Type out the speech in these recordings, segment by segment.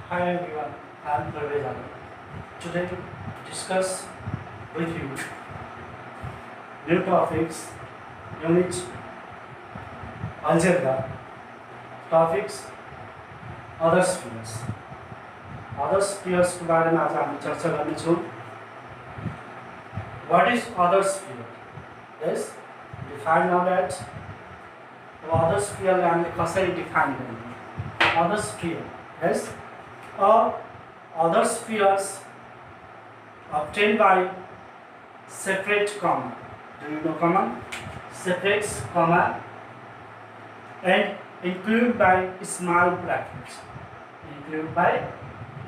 Hi everyone, I am Parvez Alam. Today to discuss with you new topics, unit algebra, topics other spheres. Other spheres को बारे में आज हम चर्चा गर्नेछौँ. What is other sphere? Yes, define now that other sphere ले हामीले कसरी define गर्ने? Other sphere, yes, other spheres obtained by separate comma. Do you know comma? Separate comma and included by small bracket. Included by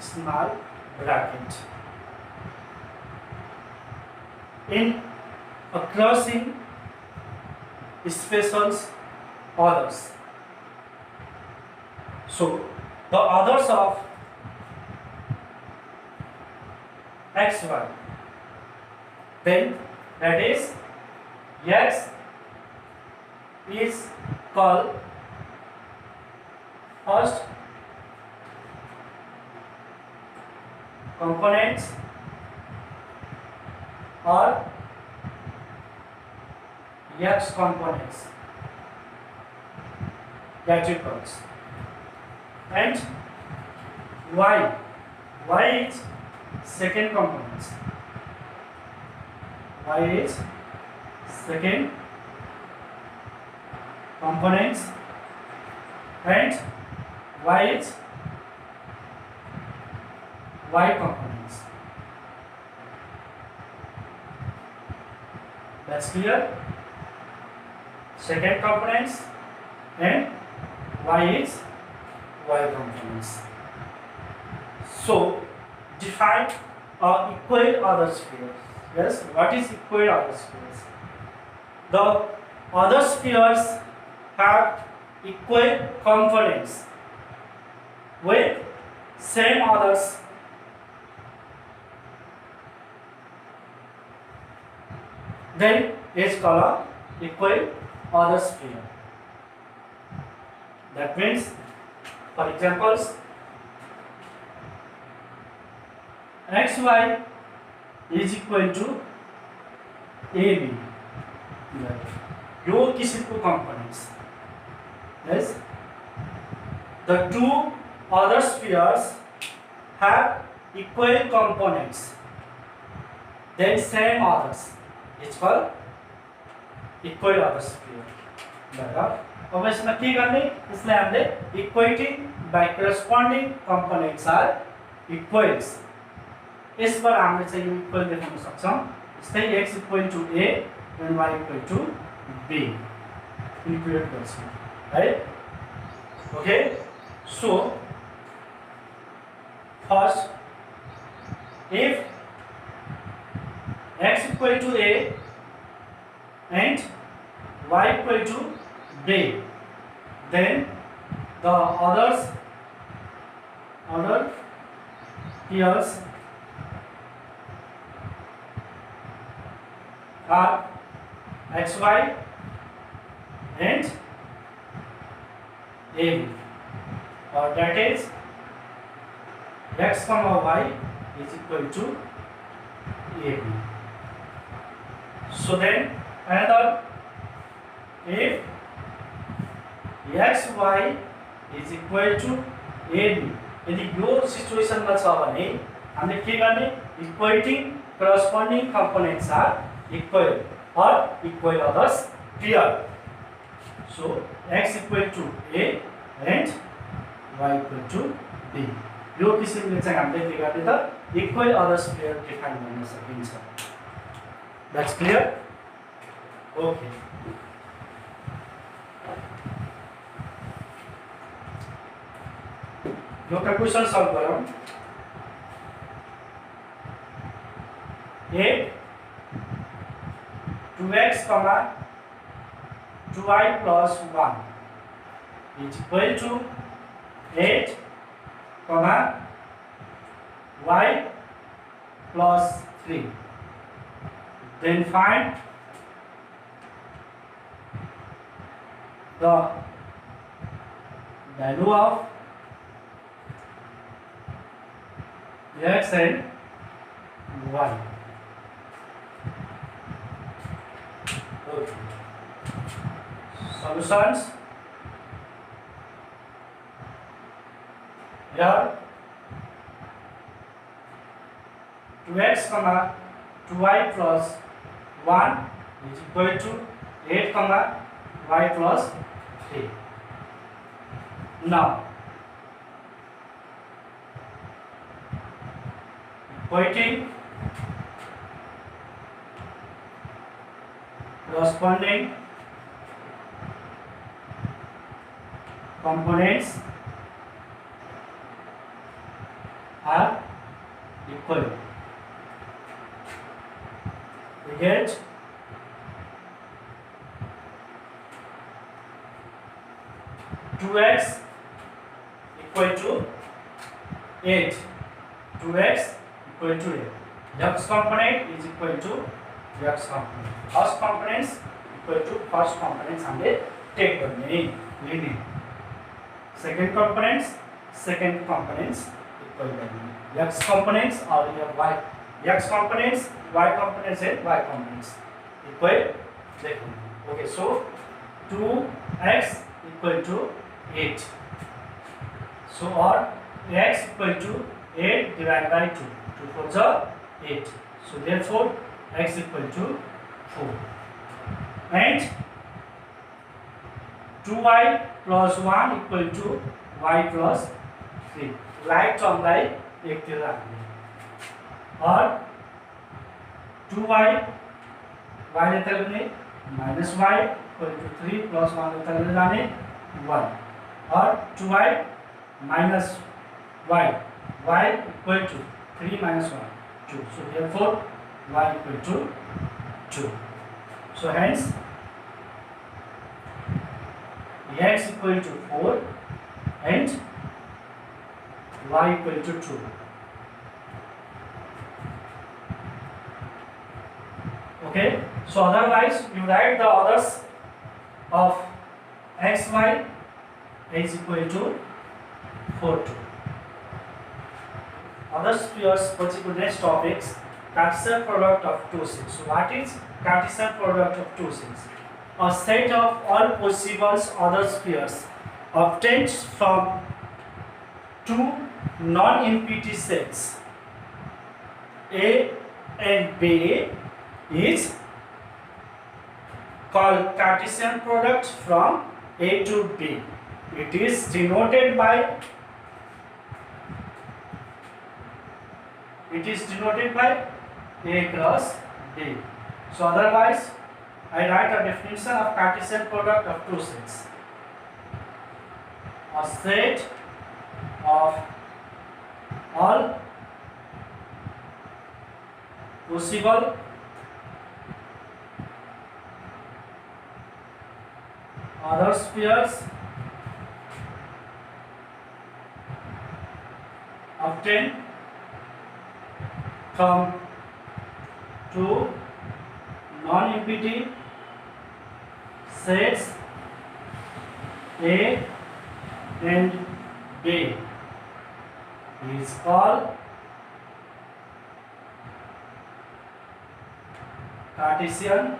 small bracket. In a crossing specials others. So the others of xy, then that is x is called first components or x components that it comes, and y is second components. Y is second components and y is y components. That's clear? Second components and y is y components. So define equal other spheres. Yes, what is equal other spheres? The other spheres have equal components with same others. Then is called equal other sphere. That means, for examples, xy is equal to AB. यो किसिमको components. Yes, the two other spheres have equal components. Then same others. It's called equal other sphere. बराबर. अब इसमें के गर्ने? इसलिए हामीले equating by corresponding components are equals. इस पर हामीले चाहिँ इक्वल देखाउन सक्छौं. जस्तै x equal to a and y equal to b. Include गर्छौं, right? Okay. So first, if x equal to a and y equal to b, then the other pairs are xy and ab, or that is x comma y is equal to ab. So then another, if xy is equal to ab, यदि यो सिचुएसनमा छ भने हामीले के गर्ने? Equating corresponding components are equal or equal others pair. So x equal to a and y equal to b. यो किसिमले चाहिँ हामीले के गर्ने त equal others pair define गर्न सकिन्छ. That's clear? Okay. एउटा क्वेशन सल्भ गरौँ. A 2x, 2y plus 1 is equal to 8, y plus 3. Then find the value of x and y. Okay. Solutions. Here 2x comma 2y plus 1 is equal to 8 comma y plus 3. Now equating corresponding components are equal. We get 2x equal to 8. 2x equal to 8. X component is equal to x component. First components equal to first components हमें take करने लेने. Second components equal करने. X components और ये y. X components, y components and y components equal देखो. Okay, so 2x equal to 8. So or x equal to 8 divided by 2. 2 for the 8. So therefore x equal to 4. And 2y plus 1 equal to y plus 3. Like term by एक तिर रखने. और 2y y लेते हैं minus y equal to 3 plus 1 लेते जाने 1. और 2y minus y equal to 3 minus 1 2. So therefore y equal to 2. So hence x equal to 4 and y equal to 2. Okay, so otherwise you write the others of x, y is equal to 4 2. Other spheres, particular next topics, Cartesian product of two sets. So what is Cartesian product of two sets? A set of all possible other spheres obtained from two non-empty sets A and B is called Cartesian product from A to B. It is denoted by A cross B. So otherwise I write a definition of Cartesian product of two sets. A set of all possible other spheres obtained from two non-empty sets A and B is called Cartesian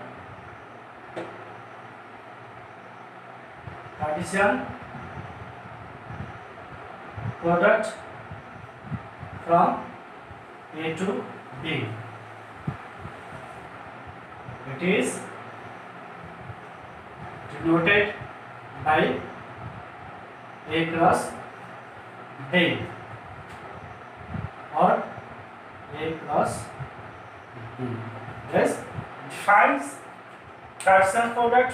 product from A to B. It is denoted by A cross B or A cross B. Yes, defines Cartesian product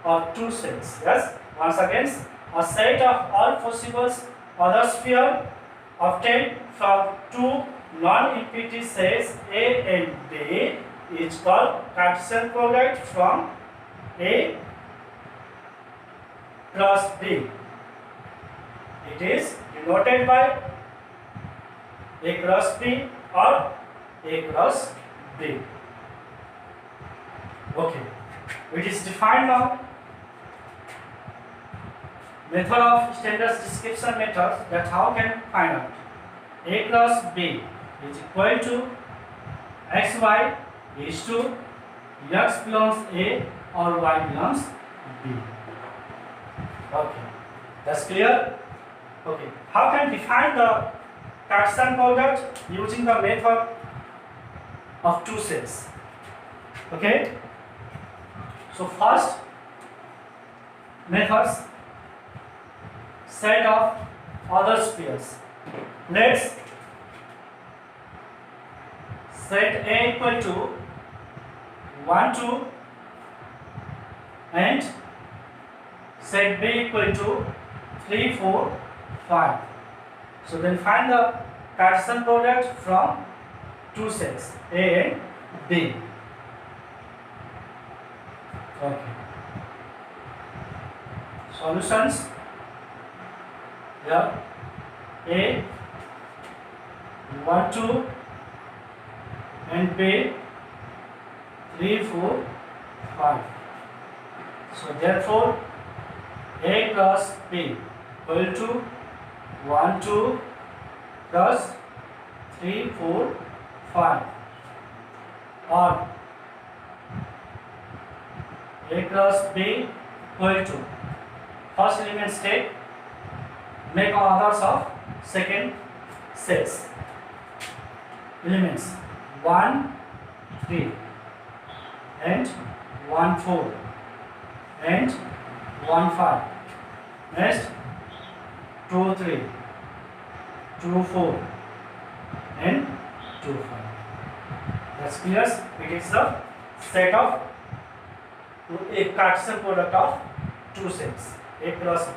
of two sets. Yes, once again, a set of all possible other sphere obtained from two non-empty sets A and B is called Cartesian product from A cross B. It is denoted by A cross B or A cross B. Okay, it is defined now. Method of standard description method, that how can find out A cross B. is equal to xy is to x belongs A or y belongs B. Okay, that's clear. Okay, how can define the Cartesian product using the method of two sets? Okay, so first methods, set of other spheres. Let's set A equal to 1, 2 and set B equal to 3, 4, 5. So then find the Cartesian product from two sets A and B. Okay. Solutions. Here A 1, 2 and B 3, 4, 5. So therefore A plus B equal to 1, 2 plus 3, 4, 5, or A plus B equal to first element take, make others of second sets. Elements 1, 3 and 1, 4 and 1, 5. Next 2, 3, 2, 4 and 2, 5. That's clear. It is the set of a Cartesian product of two sets A plus B.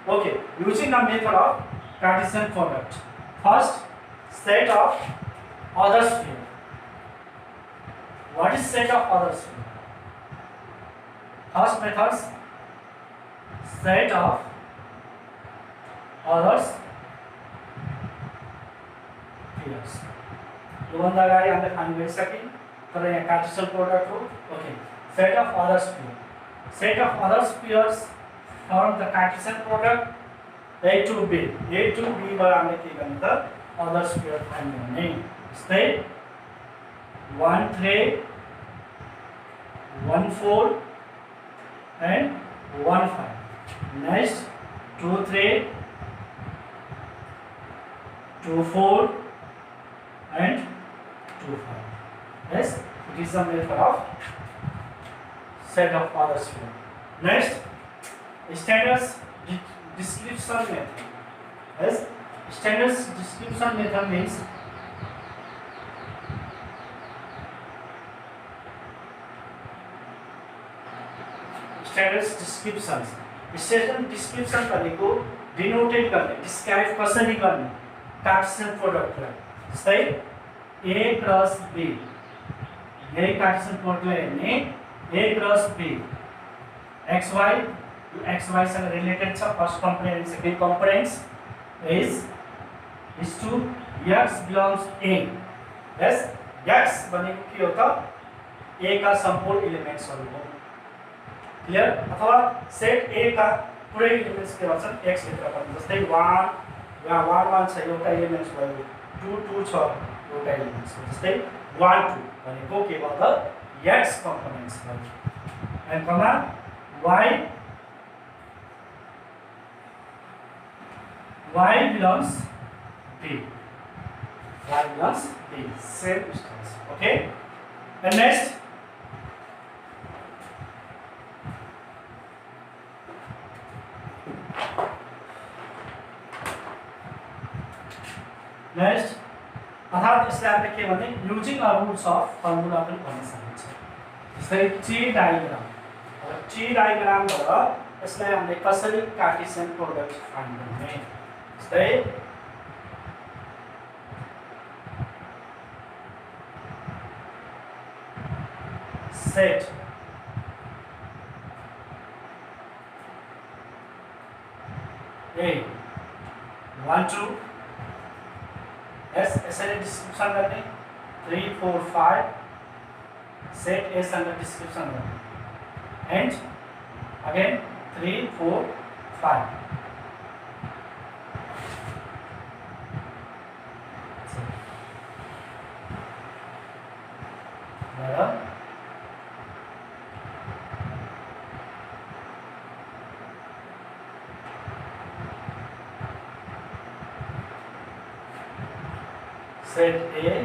Okay, using the method of Cartesian product. First, set of other sphere. What is set of other sphere? First methods, set of others spheres. यो भन्दा अगाडि हामीले fine गरिसक्यौं तर यहाँ Cartesian product हो. Okay, set of other sphere. Set of other spheres form the Cartesian product A to B. A to B बाट हामीले के गर्ने त other sphere फाइन गर्ने. जस्तै 1, 3 1, 4 and 1, 5. Next 2, 3 2, 4 and 2, 5. Yes, it is the method of set of other sphere. Next, standard description method. Yes, standard description method means standard descriptions. Standard description भनेको denotate गर्ने, describe कसरी गर्ने Cartesian प्रोडक्टलाई. जस्तै A plus B, यही Cartesian प्रोडक्टलाई हेर्ने A plus B xy, xy सँग related छ. First component second component is to x belongs A. yes, x भनेको के हो त A का सम्पूर्ण एलिमेन्ट्सहरु हो. क्लियर. अथवा सेट A का पुरै एलिमेन्ट्स के भन्छन् x भित्र पर्ने. जस्तै 1 या 1 1 छ एउटा एलिमेन्ट्स भयो, 2 2 छ एउटा एलिमेन्ट्स हो. जस्तै 1 2 भनेको के भयो त x कम्पोनेन्ट्स भयो. एन्ड कमा y belongs B. Y belongs B. Same distance. Okay. And next, अर्थात् यसलाई हामीले के भने using a rules of formula पनि भन्न सकिन्छ. जस्तै टी डायग्राम. अब टी डायग्रामबाट यसलाई हामीले कसरी कार्टेसियन प्रोडक्ट फाइन्ड गर्ने. जस्तै सेट A 1 2 S ऐसे डिस्क्रिप्शन करने 3 4 5 सेट A सँग डिस्क्रिप्शन करने and again 3 4 5. set A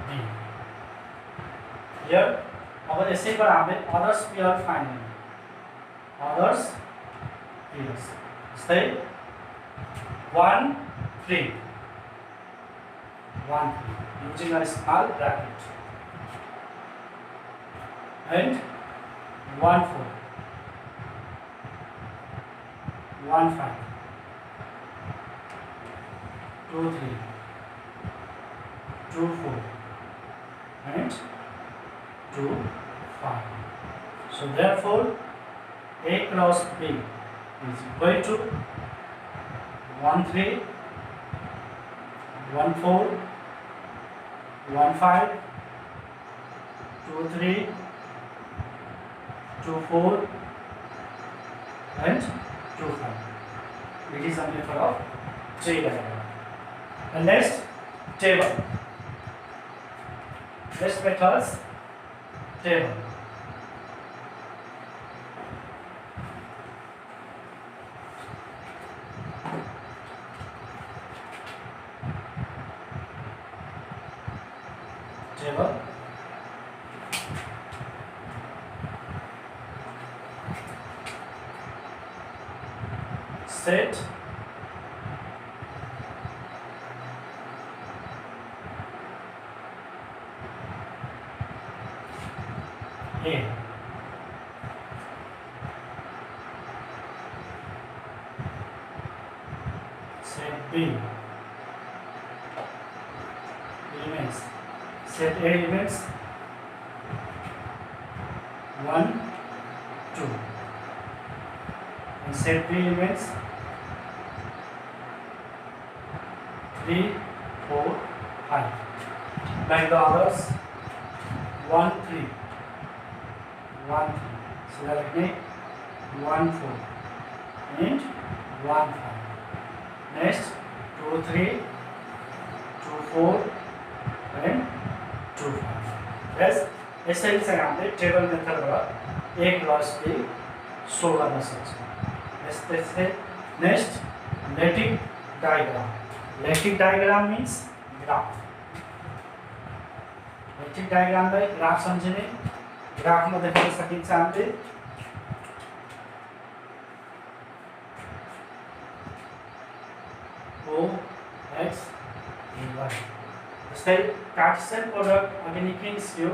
B. Here अब यसै पर हामीले अदर्स पेयर फाइन्ड गर्ने अदर्स पेयर्स जस्तै 1 3 using a small bracket and 1 4 1 5 2 3 2 4 and 2 5. So therefore A cross B is equal to 1 3 1 4 1 5 2 3 2 4 and 2 5. It is a method of tree diagram. And next table. Next methods table. Table. Set A. Set B. Elements. Set A elements 1 2 and set B elements 3 4 5 like the others 1 3 1 3 so like me 1 4 and 1 5 next 2 3 2 4 and 2 5 yes यसरी चाहिँ हामीले table मेथडबाट A cross B सो गर्न सक्छौँ यस्तै next lattice diagram lattice diagram means graph lattice डायग्रामलाई graph सम्झिने ग्राफमा देख्न सकिन्छ हामीले O X Y जस्तै कार्टेसियन प्रोडक्ट अघि निकै निस्क्यो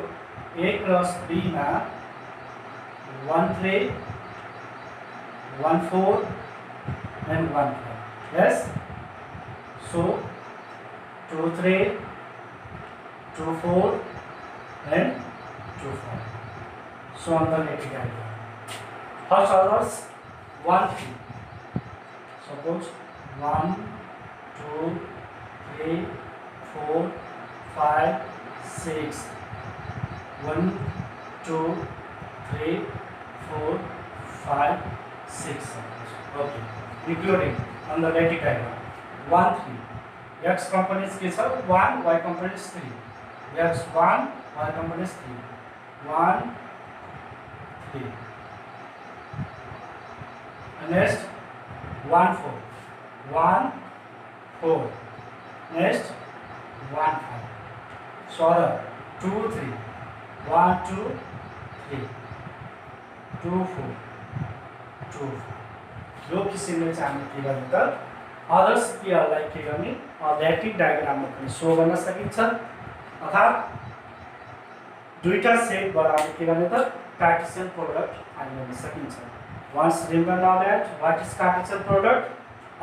A क्रस B मा 1 3 1 4 and 1 5 yes so 2 3 2 4 and 2 5 so on the next diagram first others 1 3 suppose 1 2 3 4 5 6 1 2 3 4 5 6 okay including on the lectic diagram 1 3 x components के छ 1 y components 3 x 1 y components 3 1 3 and next 1 4 1 4 next 1 5 so 2 3 1 2 3 2 4 2 5 यो किसिमले चाहिँ हामीले के गर्ने त others पेयरलाई के गर्ने लेटिक डायग्राममा पनि सो गर्न सकिन्छ अर्थात् दुईटा सेटबाट हामीले के गर्ने त कार्टेसियन प्रोडक्ट फाइन्ड गर्न सकिन्छ once remember now that what is Cartesian product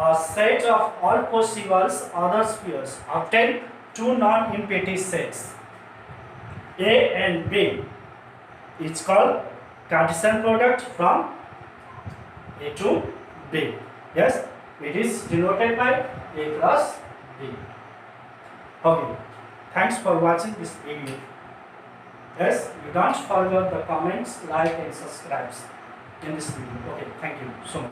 a set of all possible other spheres obtain two non-empty sets A and B is called Cartesian product from A to B. Yes, it is denoted by A plus B. Okay, thanks for watching this video. Yes, you don't forget the comments, like and subscribe in this video. Okay, thank you so much.